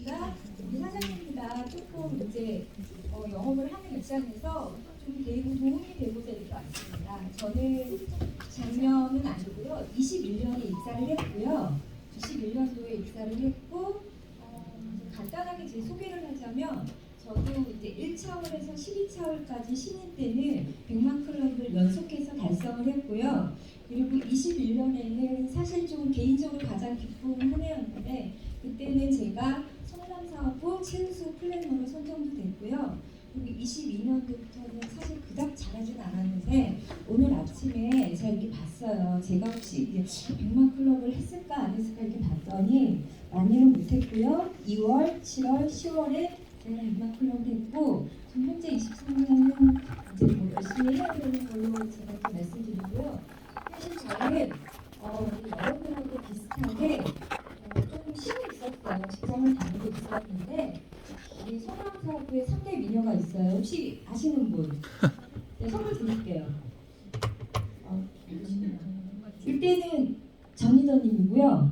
제가 우리 사장님보다 조금 이제 영업을 하는 입장에서 좀 도움이 되고자 이렇게 왔습니다. 저는 작년은 아니고요. 21년에 입사를 했고요. 21년도에 입사를 했고 간단하게 제 소개를 하자면 저도 이제 1차월에서 12차월까지 신인 때는 100만 클럽을 연속해서 달성을 했고요. 그리고 21년에는 사실 좀 개인적으로 가장 기쁜 한 해였는데 그때는 제가 성남사업부 최우수 플래너로 선정도 됐고요. 그리고 22년도부터는 사실 그닥 잘하진 않았는데 오늘 아침에 제가 이렇게 봤어요. 제가 혹시 이제 100만 클럽을 했을까 안 했을까 이렇게 봤더니 많이는 못했고요. 2월, 7월, 10월에 제가 100만 클럽을 했고 지금 현재 23년은 이제 뭐 열심히 해야 되는 걸로 제가 이렇게 말씀드리고요. 사실 저는 여러분하고 비슷하게 조금 쉬고 있었어요. 직장을 다니고 있었는데 우리 성남사업부에 3대 미녀가 있어요. 혹시 아시는 분? 네, 선물 드릴게요. 이때는 전희더님이고요.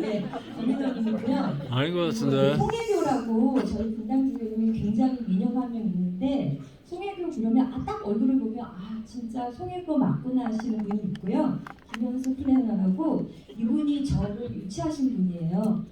네, 전희더님이고요. 아닌 것 같은데. 송혜교라고 저희 분당지교에 굉장히 미녀가 한 명 있는데 송혜교 그러면 딱 얼굴을 보면 진짜 송혜교 맞구나 하시는 분이 있고요. 김현수 플래너라고 이분이 저를 유치하신 분이에요.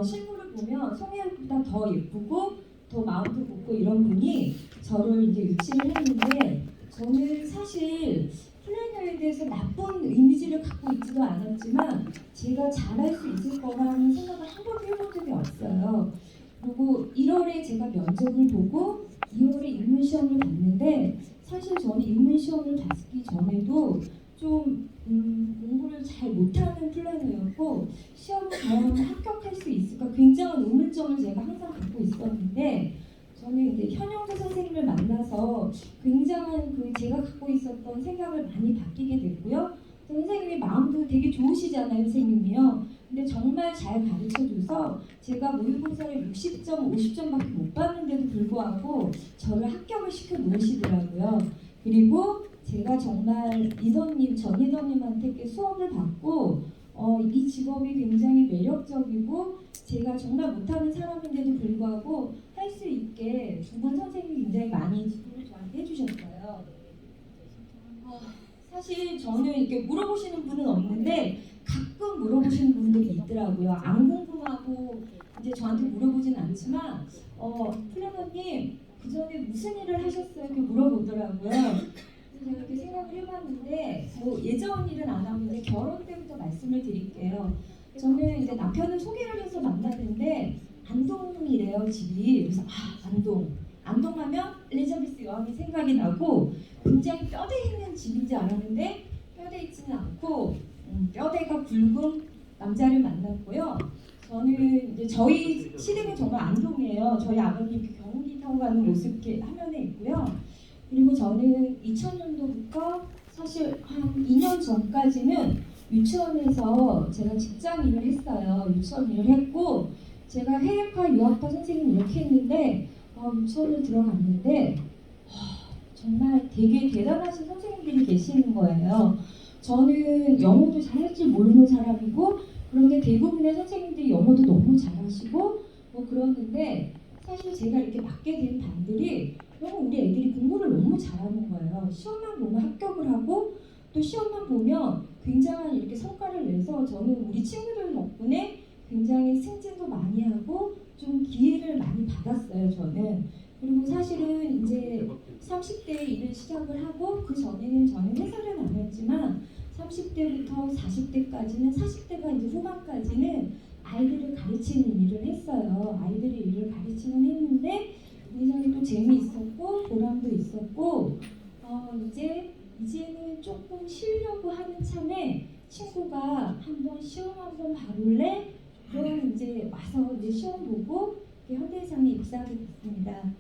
실물을 보면 송혜교보다 더 예쁘고 더 마음도 곱고 이런 분이 저를 이제 유치를 했는데 저는 사실 플래너에 대해서 나쁜 이미지를 갖고 있지도 않았지만 제가 잘할 수 있을 거라는 생각을 한 번도 해본 적이 없어요. 그리고 1월에 제가 면접을 보고 2월에 입문 시험을 봤는데 사실 저는 입문 시험을 봤기 전에도 좀 공부를 잘 못하는 플래너였고 시험을 과연 합격할 수 있을까 굉장한 의문점을 제가 항상 갖고 있었는데 저는 이제 현영재 선생님을 만나서 굉장한 제가 갖고 있었던 생각을 많이 바뀌게 됐고요. 선생님이 마음도 되게 좋으시잖아요, 선생님이요. 근데 정말 잘 가르쳐줘서 제가 모의고사를 60점, 50점밖에 못 받는데도 불구하고 저를 합격을 시켜 놓으시더라고요. 그리고 제가 정말 전희더님한테 이렇게 수업을 받고 이 직업이 굉장히 매력적이고 제가 정말 못하는 사람인데도 불구하고 할 수 있게 두 분 선생님이 굉장히 많이 지도를 저한테 해주셨어요. 사실 저는 이렇게 물어보시는 분은 없는데 가끔 물어보시는 분들이 있더라고요. 안 궁금하고 이제 저한테 물어보진 않지만 플래너님 그 전에 무슨 일을 하셨어요? 이렇게 물어보더라고요. 그래서 제가 이렇게 생각을 해봤는데 예전 일은 안 하고 이제 결혼 때부터 말씀을 드릴게요. 저는 이제 남편을 소개를 해서 만났는데 안동이래요 집이. 그래서 안동 하면 엘리자베스 여왕이 생각이 나고 굉장히 뼈대 있는 집인지 알았는데 뼈대 있지는 않고 뼈대가 굵은 남자를 만났고요. 저는 이제 저희 시댁은 정말 안동이에요. 저희 아버님 경운기 타고 가는 모습 이렇게 화면에 있고요. 그리고 저는 2000년도부터 사실 한 2년 전까지는 유치원에서 제가 직장 일을 했어요. 유치원 일을 했고 제가 해외파 유학파 선생님 이렇게 했는데 유치원을 들어갔는데 정말 되게 대단하신 선생님들이 계시는 거예요. 저는 영어도 잘할 줄 모르는 사람이고 그런데 대부분의 선생님들이 영어도 너무 잘하시고 그러는데 사실 제가 이렇게 맡게 된 반들이 너무 우리 애들이 공부를 너무 잘하는 거예요. 시험만 보면 합격을 하고 또 시험만 보면 굉장한 이렇게 성과를 내서 저는 우리 친구들 덕분에 굉장히 승진도 많이 하고 좀 기회를 많이 받았어요. 저는. 그리고 사실은 이제 30대에 일을 시작을 하고 그 전에는 저는 회사를 다녔지만 30대부터 40대까지는 40대가 이제 후반까지는 아이들을 가르치는 일을 했어요. 아이들의 일을 가르치는 했는데 굉장히 또 재미있었고 보람도 있었고 이제는 조금 쉬려고 하는 참에 친구가 한번 시험 한번 봐볼래? 그럼 이제 와서 이제 시험 보고 현대해상에 입사하게 됐습니다.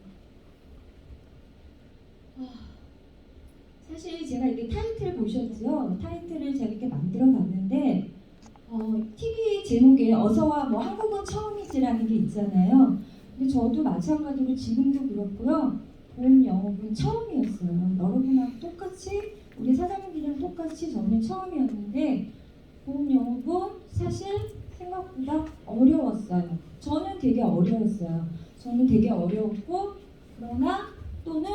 사실 제가 이렇게 타이틀 보셨죠? 타이틀을 제가 이렇게 만들어 봤는데 TV 제목에 어서와 한국은 처음이지라는 게 있잖아요. 근데 저도 마찬가지로 지금도 그렇고요. 본 영업은 처음이었어요. 여러분하고 똑같이 우리 사장님들이랑 똑같이 저는 처음이었는데 본 영업은 사실 생각보다 어려웠어요. 저는 되게 어려웠어요. 저는 되게 어려웠고 그러나 또는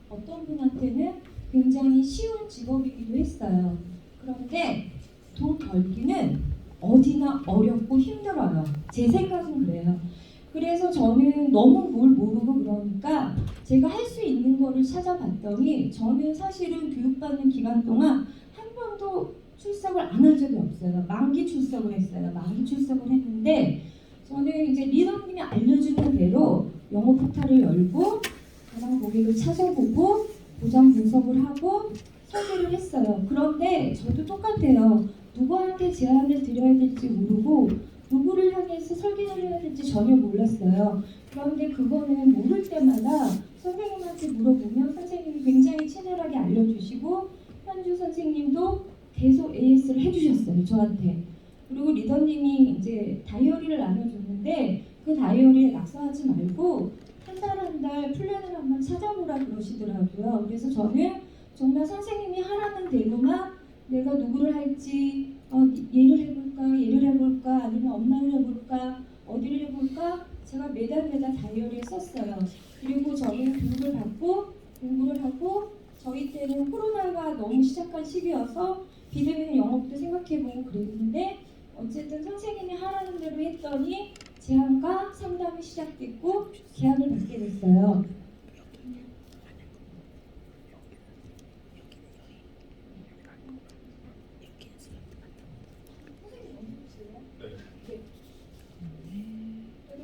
어떤 분한테는 굉장히 쉬운 직업이기도 했어요. 그런데 돈 벌기는 어디나 어렵고 힘들어요. 제 생각은 그래요. 그래서 저는 너무 뭘 모르고 그러니까 제가 할 수 있는 거를 찾아봤더니 저는 사실은 교육받는 기간 동안 한 번도 출석을 안 한 적이 없어요. 만기 출석을 했어요. 만기 출석을 했는데 저는 이제 리더님이 알려주는 대로 영어 포탈을 열고 가상 고객을 찾아보고 보장 분석을 하고 설계를 했어요. 그런데 저도 똑같아요. 누구한테 제안을 드려야 될지 모르고 누구를 향해서 설계를 해야 될지 전혀 몰랐어요. 그런데 그거는 모를 때마다 선생님한테 물어보면 선생님이 굉장히 친절하게 알려주시고 현주 선생님도 계속 AS를 해주셨어요. 저한테. 그리고 리더님이 이제 다이어리를 나눠줬는데 그 다이어리에 낙서하지 말고 한 달 한 달 플랜을 한번 찾아보라 그러시더라고요. 그래서 저는 정말 선생님이 하라는 대로만 내가 누구를 할지 얘를 해볼까 아니면 엄마를 해볼까 어디를 해볼까 제가 매달 다이어리에 썼어요. 그리고 저는 교육을 받고 공부를 하고 저희 때는 코로나가 너무 시작한 시기여서 비대면 영업도 생각해보고 그랬는데 어쨌든 선생님이 하라는 대로 했더니 제안과 상담이 시작됐고 계약을 받게 됐어요.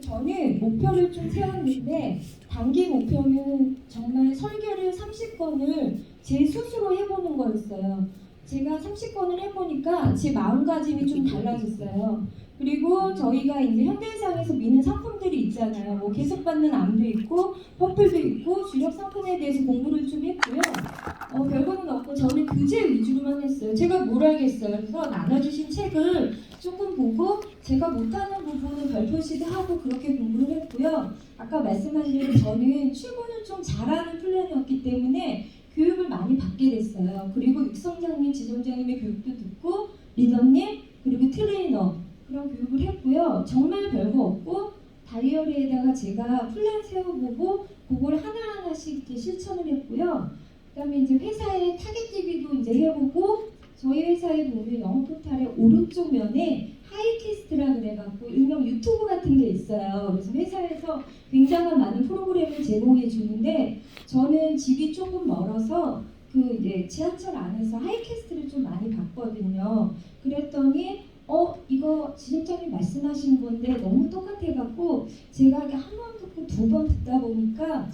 저는 목표를 좀 세웠는데 단기 목표는 정말 설계를 30건을 제 스스로 해보는 거였어요. 제가 30건을 해보니까 제 마음가짐이 좀 달라졌어요. 그리고 저희가 이제 현대해상에서 미는 상품들이 있잖아요. 뭐 계속받는 암도 있고 퍼플도 있고 주력 상품에 대해서 공부를 좀 했고요. 별거는 없고 저는 교재 위주로만 했어요. 제가 뭘 알겠어요. 그래서 나눠주신 책을 조금 보고 제가 못하는 부분은 별표시도 하고 그렇게 공부를 했고요. 아까 말씀한 대로 저는 출근을 좀 잘하는 플랜이었기 때문에 교육을 많이 받게 됐어요. 그리고 육성장님, 지점장님의 교육도 듣고 리더님 그리고 트레이너 그런 교육을 했고요. 정말 별거 없고 다이어리에다가 제가 플랜 세워보고 그걸 하나하나씩 이렇게 실천을 했고요. 그다음에 이제 회사의 타겟 DB도 이제 해보고 저희 회사에 보면 영어 포탈의 오른쪽 면에 하이캐스트라 그래갖고 일명 유튜브 같은 게 있어요. 그래서 회사에서 굉장한 많은 프로그램을 제공해 주는데 저는 집이 조금 멀어서 그 이제 지하철 안에서 하이캐스트를 좀 많이 봤거든요. 그랬더니 이거 지점장님 말씀하시는 건데 너무 똑같아갖고 제가 이게 한 번 듣고 두 번 듣다 보니까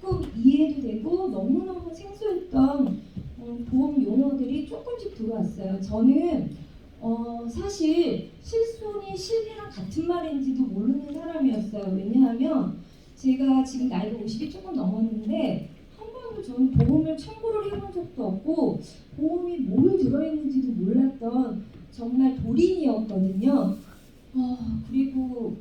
조금 이해도 되고 너무너무 생소했던 보험 용어들이 조금씩 들어왔어요. 저는 사실 실손이 실비랑 같은 말인지도 모르는 사람이었어요. 왜냐하면 제가 지금 나이가 50이 조금 넘었는데 한 번도 저는 보험을 청구를 해본 적도 없고 보험이 뭘 들어있는지도 몰랐던 정말 돌인이었거든요. 그리고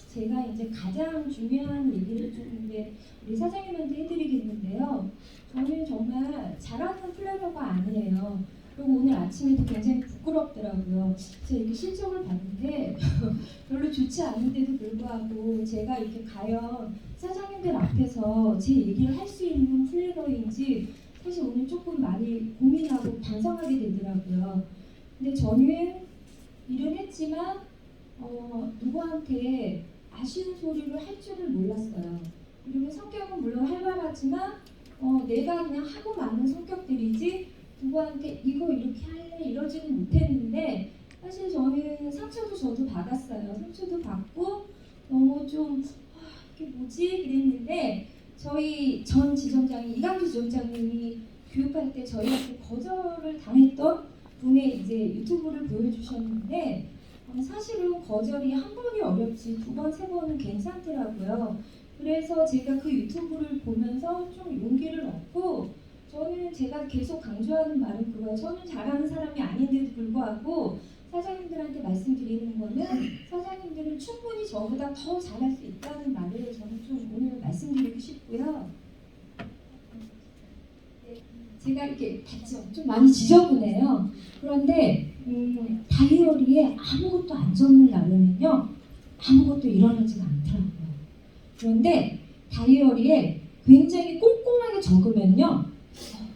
제가 이제 가장 중요한 얘기를 좀 이제 우리 사장님한테 해드리겠는데요. 저는 정말 잘하는 플래너가 아니에요. 그리고 오늘 아침에도 굉장히 부끄럽더라고요. 제가 이렇게 실적을 봤는데 별로 좋지 않은데도 불구하고 제가 이렇게 과연 사장님들 앞에서 제 얘기를 할 수 있는 플래너인지 사실 오늘 조금 많이 고민하고 반성하게 되더라고요. 근데 저는 일을 했지만 누구한테 아쉬운 소리를 할 줄을 몰랐어요. 그리고 성격은 물론 활발하지만 내가 그냥 하고 마는 성격들이지 누구한테 이거 이렇게 할래 이러지는 못했는데 사실 저는 상처도 저도 받았어요. 상처도 받고 너무 좀 이게 뭐지 그랬는데 저희 전 지점장이 이강주 지점장님이 교육할 때 저희한테 거절을 당했던 분의 이제 유튜브를 보여주셨는데 사실은 거절이 한 번이 어렵지 두 번, 세 번은 괜찮더라고요. 그래서 제가 그 유튜브를 보면서 좀 용기를 얻고 저는 제가 계속 강조하는 말은 그거예요. 저는 잘하는 사람이 아닌데도 불구하고 사장님들한테 말씀드리는 거는 사장님들은 충분히 저보다 더 잘할 수 있다는 말을 저는 좀 오늘 말씀드리고 싶고요. 네, 제가 이렇게 봤죠. 좀 많이 지저분해요. 그런데 다이어리에 아무것도 안 적는 날에는요, 아무것도 일어나지가 않더라고요. 그런데 다이어리에 굉장히 꼼꼼하게 적으면요,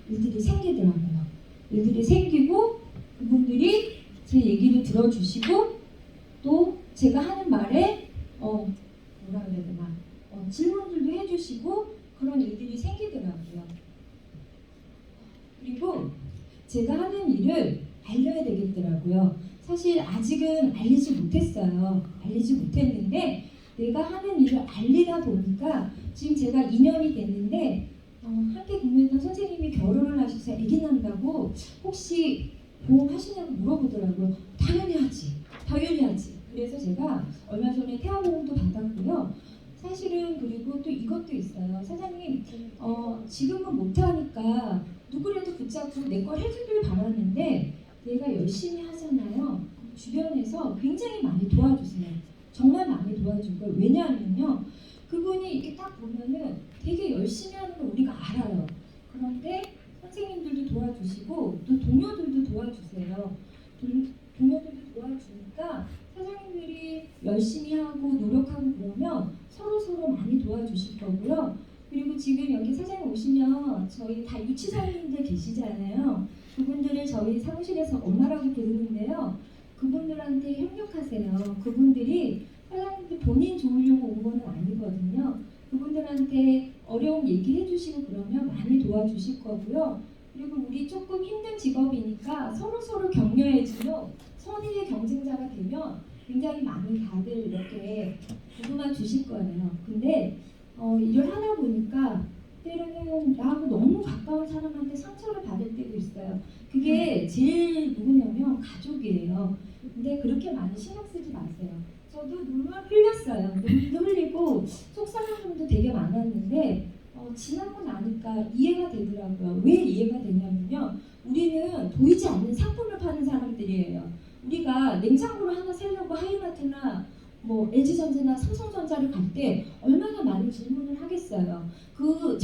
일들이 생기더라고요. 일들이 생기고 그분들이 제 얘기를 들어주시고 또 제가 하는 말에 뭐라 그래야 되나 질문들도 해주시고 그런 일들이 생기더라고요. 그리고 제가 하는 일을 알려야 되겠더라고요. 사실 아직은 알리지 못했어요. 알리지 못했는데 내가 하는 일을 알리다 보니까 지금 제가 2년이 됐는데 함께 근무했던 선생님이 결혼을 하셔서 아기 난다고 혹시 보험하시냐고 물어보더라고요. 당연히 하지. 당연히 하지. 그래서 제가 얼마 전에 태아보험도 받았고요. 사실은 그리고 또 이것도 있어요. 사장님 지금은 못하니까 누구라도 붙잡고 내 걸 해주길 바랐는데 내가 열심히 하잖아요. 주변에서 굉장히 많이 도와주세요. 정말 많이 도와주고 왜냐하면요. 그분이 이렇게 딱 보면은 되게 열심히 하는 걸 우리가 알아요. 그런데 선생님들도 도와주시고 또 동료들도 도와주세요. 동료들도 도와주니까 사장님들이 열심히 하고 노력하고 그러면 서로 많이 도와주실 거고요. 그리고 지금 여기 사장님 오시면 저희 다 유치사님들 계시잖아요. 그분들을 저희 사무실에서 엄마라고 부르는데요. 그분들한테 협력하세요. 그분들이 사장님들 본인 좋으려고 온 거는 아니거든요. 그분들한테 어려운 얘기 해주시고 그러면 많이 도와주실 거고요. 그리고 우리 조금 힘든 직업이니까 서로 격려해주면 선의의 경쟁자가 되면 굉장히 많이 다들 이렇게 도움만 주실 거예요. 근데 일을 하다 보니까 때로는 나하고 너무 가까운 사람한테 상처를 받을 때도 있어요. 그게 제일 누구냐면 가족이에요. 근데 그렇게 많이 신경 쓰지 마세요. 저도 눈물 흘렸어요. 눈물도 흘리고 속상한 부분도 되게 많았는데 지나고 나니까 이해가 되더라고요. 왜 이해가 되냐면요. 우리는 보이지 않는 상품을 파는 사람들이에요. 우리가 냉장고를 하나 사려고 하이마트나 뭐 LG전자나 삼성전자를 갈 때 얼마나 많은 질문을 하겠어요. 그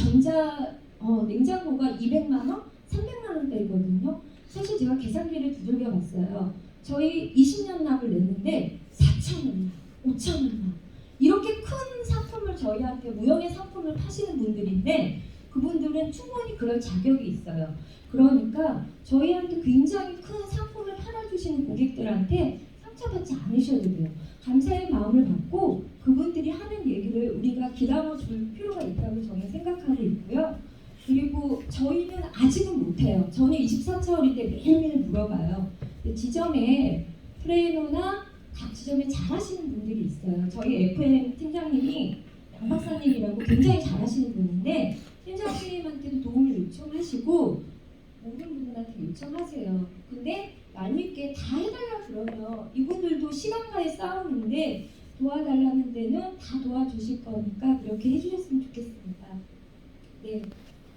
냉장고가 200만 원, 300만 원대거든요. 사실 제가 계산기를 두들겨 봤어요. 저희 20년 납을 냈는데 4,000원, 5,000원 이렇게 큰 상품을 저희한테 무형의 상품을 파시는 분들인데 그분들은 충분히 그럴 자격이 있어요. 그러니까 저희한테 굉장히 큰 상품을 팔아주시는 고객들한테 상처받지 않으셔도 돼요. 감사의 마음을 받고 그분들이 하는 얘기를 우리가 기다려 줄 필요가 있다고 저는 생각하고 있고요. 그리고 저희는 아직은 못해요. 저는 24차월일 때 매일매일 물어봐요. 지점에 트레이너나 각 지점에 잘하시는 분들이 있어요. 저희 FM 팀장님이 양 박사님이라고 굉장히 잘하시는 분인데 팀장님한테도 도움을 요청하시고 모든 분들한테 요청하세요. 근데 얄밉게 다 해달라 그러면 이분들도 시간과의 싸움인데 도와달라는 데는 다 도와주실 거니까 그렇게 해주셨으면 좋겠습니다. 네,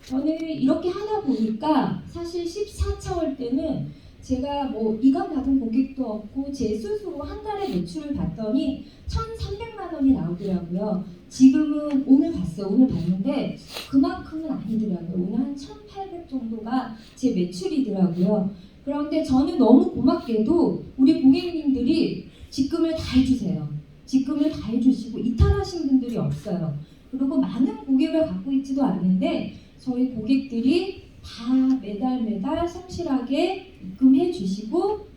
저는 이렇게 하다 보니까 사실 14차월 때는 제가 뭐 이관 받은 고객도 없고 제 스스로 한 달에 매출을 봤더니 1,300만 원이 나오더라고요. 지금은 오늘 봤는데 그만큼은 아니더라고요. 오늘 한 1,800 정도가 제 매출이더라고요. 그런데 저는 너무 고맙게도 우리 고객님들이 직금을 다 해주세요. 직금을 다 해주시고 이탈하신 분들이 없어요. 그리고 많은 고객을 갖고 있지도 않는데 저희 고객들이 다 매달 성실하게 입금해 주시고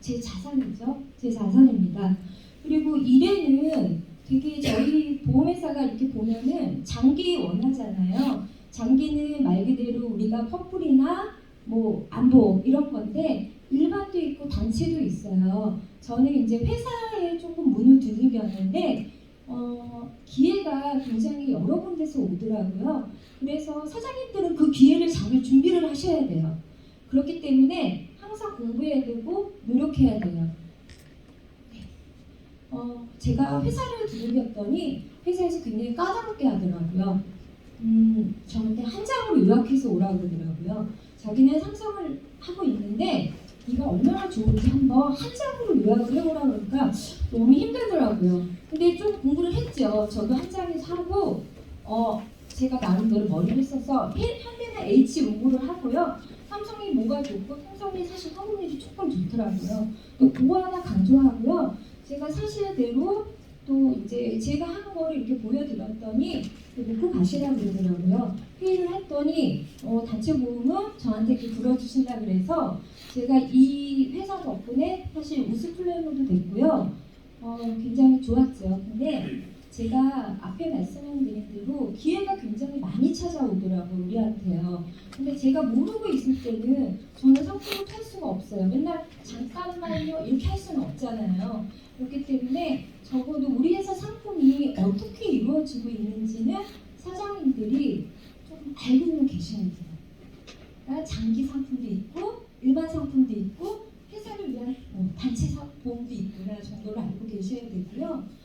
제 자산이죠. 제 자산입니다. 그리고 일에는 되게 저희 보험회사가 이렇게 보면은 장기 원하잖아요. 장기는 말 그대로 우리가 커플이나 뭐 안보 이런 건데 일반도 있고 단체도 있어요. 저는 이제 회사에 조금 문을 두들겼는데 기회가 굉장히 여러 군데서 오더라고요. 그래서 사장님들은 그 기회를 잘 준비를 하셔야 돼요. 그렇기 때문에 항상 공부해야 되고 노력해야 돼요. 제가 회사를 두들겼더니 회사에서 굉장히 까다롭게 하더라고요. 저한테 한 장으로 요약해서 오라고 그러더라고요. 자기는 상상을 하고 있는데 이가 얼마나 좋은지 한번 한 장으로 요약을 해보라고 그러니까 너무 힘들더라고요. 근데 좀 공부를 했죠. 저도 한 장에서 하고 제가 나름대로 머리를 써서 한 최대한 H 로고를 하고요. 삼성이 뭐가 좋고 삼성이 사실 성능이 조금 좋더라고요. 또 그거 하나 강조하고요. 제가 사실대로 또 이제 제가 하는 거를 이렇게 보여드렸더니 놓고 가시라고 그러더라고요. 회의를 했더니 단체 보험은 저한테 이렇게 불어주신다 그래서 제가 이 회사 덕분에 사실 우수 플래너도 됐고요. 굉장히 좋았죠. 근데 제가 앞에 말씀드린 대로 기회가 굉장히 많이 찾아오더라고요, 우리한테요. 근데 제가 모르고 있을 때는 저는 상품을 팔 수가 없어요. 맨날 잠깐만요 이렇게 할 수는 없잖아요. 그렇기 때문에 적어도 우리 회사 상품이 어떻게 이루어지고 있는지는 사장님들이 좀 알고는 계시는 거예요. 그러니까 장기 상품도 있고 일반 상품도 있고 회사를 위한 단체 보험도 있구나 정도를 알고 계셔야 되고요.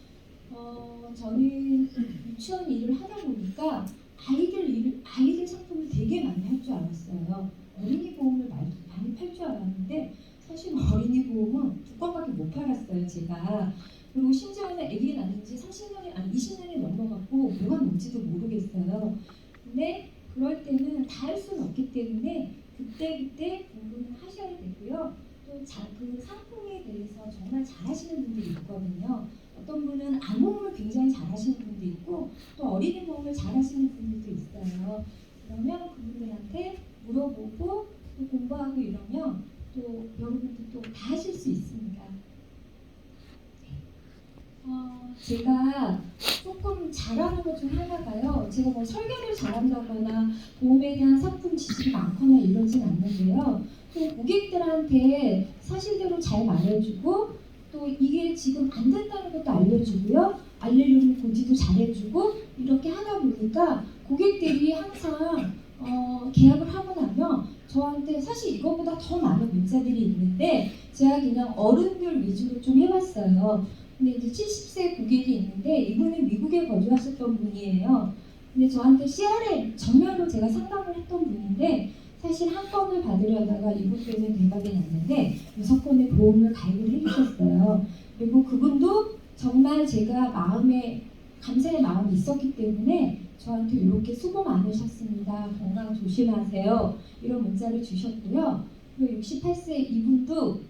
저는 유치원 일을 하다 보니까 아이들 상품을 되게 많이 할 줄 알았어요. 어린이 보험을 많이 팔 줄 알았는데 사실 어린이 보험은 두 건밖에 못 팔았어요, 제가. 그리고 심지어는 아기 낳은 지 30년이 아니 20년이 넘어갔고 뭐가 뭔지도 모르겠어요. 근데 그럴 때는 다 할 수는 없기 때문에 그때 공부는 하셔야 되고요. 또 그 상품에 대해서 정말 잘하시는 분들이 있거든요. 어떤 분은 암호음을 굉장히 잘하시는 분도 있고 또 어린이 보험을 잘하시는 분들도 있어요. 그러면 그분들한테 물어보고 또 공부하고 이러면 또 여러분들 또 다 하실 수 있습니다. 제가 조금 잘하는 것 중 하나가요. 제가 뭐 설계를 잘한다거나 보험에 대한 상품 지식이 많거나 이러진 않는데요. 또 고객들한테 사실대로 잘 말해주고 또 이게 지금 안 된다는 것도 알려주고요. 알려주는 고지도 잘해주고 이렇게 하다 보니까 고객들이 항상 계약을 하고 나면 저한테 사실 이거보다 더 많은 문자들이 있는데 제가 그냥 어른들 위주로 좀 해봤어요. 근데 이제 70세 고객이 있는데 이분은 미국에 거주하셨던 분이에요. 근데 저한테 CRM 전화로 제가 상담을 했던 분인데 사실 한 건을 받으려다가 이분께는 대박이 났는데 6건의 보험을 가입을 해주셨어요. 그리고 그분도 정말 제가 마음에 감사의 마음이 있었기 때문에 저한테 이렇게 수고 많으셨습니다. 건강 조심하세요. 이런 문자를 주셨고요. 그리고 68세 이분도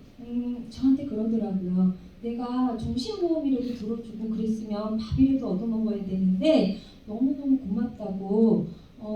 저한테 그러더라고요. 내가 종신보험이라도 들어주고 그랬으면 밥이라도 얻어먹어야 되는데 너무너무 고맙다고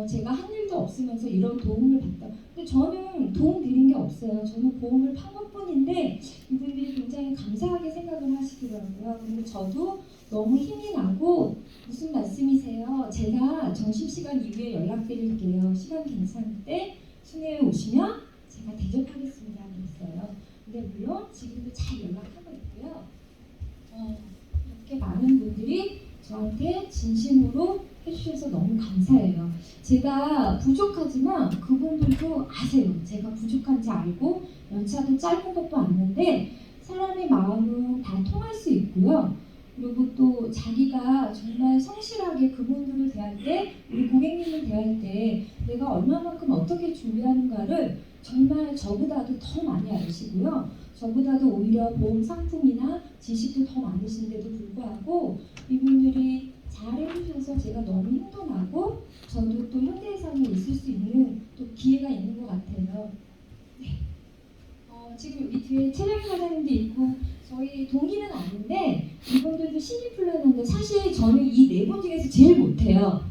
제가 한 일도 없으면서 이런 도움을 받다. 근데 저는 도움 드린 게 없어요. 저는 보험을 판 것뿐인데 이분들이 굉장히 감사하게 생각을 하시더라고요. 근데 저도 너무 힘이 나고 무슨 말씀이세요? 제가 점심시간 이후에 연락드릴게요. 시간 괜찮을 때 순회에 오시면 제가 대접하겠습니다. 그랬어요. 근데 물론 지금도 잘 연락하고 있고요. 이렇게 많은 분들이 저한테 진심으로 해주셔서 너무 감사해요. 제가 부족하지만 그분들도 아세요. 제가 부족한지 알고 연차도 짧은 것도 아는데 사람의 마음은 다 통할 수 있고요. 그리고 또 자기가 정말 성실하게 그분들을 대할 때 우리 고객님을 대할 때 내가 얼마만큼 어떻게 준비하는가를 정말 저보다도 더 많이 아시고요. 저보다도 오히려 보험 상품이나 지식도 더 많으신데도 불구하고 이분들이 잘 해주셔서 제가 너무 힘도 나고 저도 또 현대해상에 있을 수 있는 또 기회가 있는 것 같아요. 네. 지금 여기 뒤에 최정희 사장님도 있고 저희 동기는 아닌데 이분들도 신입 플래너인데 사실 저는 이 네 분 중에서 제일 못해요.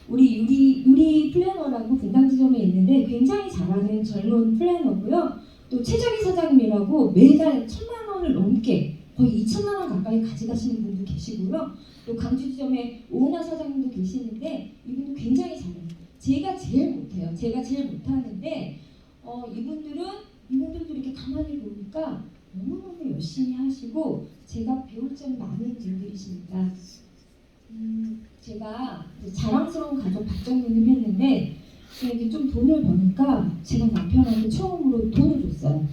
우리 유리 플래너라고 분당지점에 있는데 굉장히 잘하는 젊은 플래너고요. 또 최정희 사장님이라고 매달 1,000만 원을 넘게 거의 2,000만 원 가까이 가져가시는 분도 계시고요. 또 강주지점에 오은하 사장님도 계시는데 이분도 굉장히 잘해요. 제가 제일 못해요. 제가 제일 못하는데 이분들도 이렇게 가만히 보니까 너무너무 열심히 하시고 제가 배울 점이 많은 분들이십니다. 제가 자랑스러운 가족 박정민을 했는데 이게 좀 돈을 버니까 제가 남편한테 처음으로 돈을 줬어요.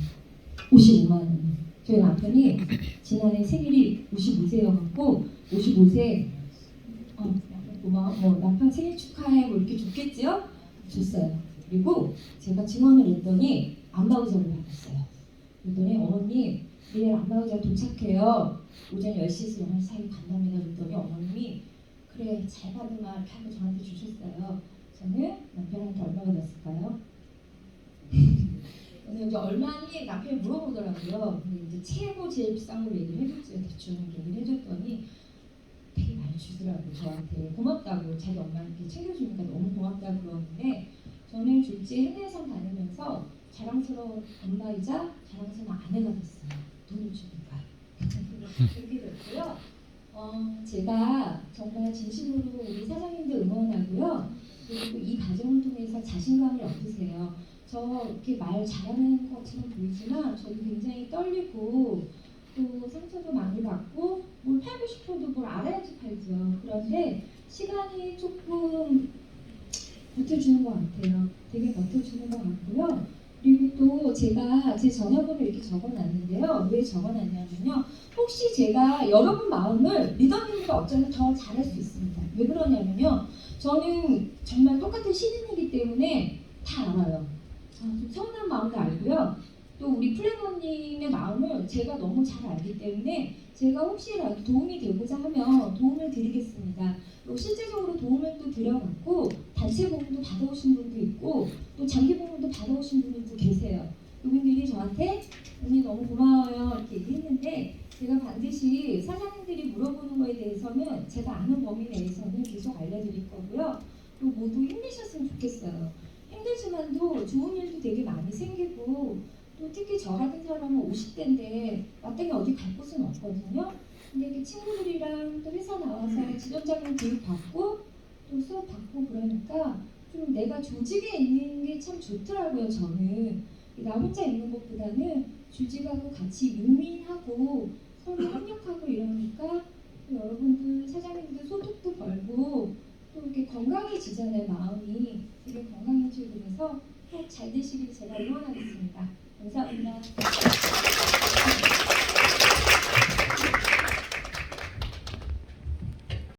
55만 원. 저희 남편이 지난해 생일이 55세여갖고 55세 고마워. 남편 생일 축하해 뭐 이렇게 줬겠지요? 줬어요. 그리고 제가 증언을 했더니 안마의자를 받았어요. 그랬더니 어머님 내일 안마의자 도착해요. 오전 10시에서 11시 사이 간답니다. 그랬더니 어머님이 그래 잘 받으마 이렇게 하고 저한테 주셨어요. 저는 남편한테 얼마가 났을까요? 저는 이제 얼마니 남편이 물어보더라고요. 근데 이제 최고 제일 비싼 걸로 얘기를 해줬어요. 대충 얘기를 해줬더니 되게 많이 주더라고요. 저한테 고맙다고 자기 엄마한테 챙겨주니까 너무 고맙다고 그러는데 저는 둘째 해외선 다니면서 자랑스러운 엄마이자 자랑스러운 아내가 됐어요. 돈을 주니까. 그렇게 됐고요. 제가 정말 진심으로 우리 사장님들 응원하고요. 그리고 이 과정을 통해서 자신감을 얻으세요. 저 이렇게 말 잘하는 것처럼 보이지만 저도 굉장히 떨리고 또 상처도 많이 받고 뭘 팔고 싶어도 뭘 알아야지 팔죠. 그런데 시간이 조금 버텨주는 것 같아요. 되게 버텨주는 것 같고요. 그리고 또 제가 제 전화번호 이렇게 적어놨는데요. 왜 적어놨냐면요. 혹시 제가 여러분 마음을 리더님보다 어쩌면 더 잘할 수 있습니다. 왜 그러냐면요. 저는 정말 똑같은 신인이기 때문에 다 알아요. 좀 서운한 마음도 알고요. 또 우리 플래너님의 마음을 제가 너무 잘 알기 때문에 제가 혹시라도 도움이 되고자 하면 도움을 드리겠습니다. 또 실제적으로 도움을 또 드려봤고 단체 보험도 받아오신 분도 있고 또 장기 보험도 받아오신 분들도 계세요. 그분들이 저한테 언니 너무 고마워요 이렇게 얘기했는데 제가 반드시 사장님들이 물어보는 거에 대해서는 제가 아는 범위 내에서는 계속 알려드릴 거고요. 또 모두 힘내셨으면 좋겠어요. 힘들지만도 좋은 일도 되게 많이 생기고 또 특히 저 같은 사람은 50대인데 마땅히 어디 갈 곳은 없거든요. 근데 이렇게 친구들이랑 또 회사 나와서 지점장님 교육 받고 또 수업 받고 그러니까 좀 내가 조직에 있는 게 참 좋더라고요. 저는 나 혼자 있는 것보다는 조직하고 같이 윈윈하고 서로 협력하고 이러니까 또 여러분들 사장님들 소득도 벌고 또 이렇게 건강해지잖아요. 마음이 되게 건강해지고 그래서 꼭 잘 되시길 제가 응원하겠습니다. 감사합니다.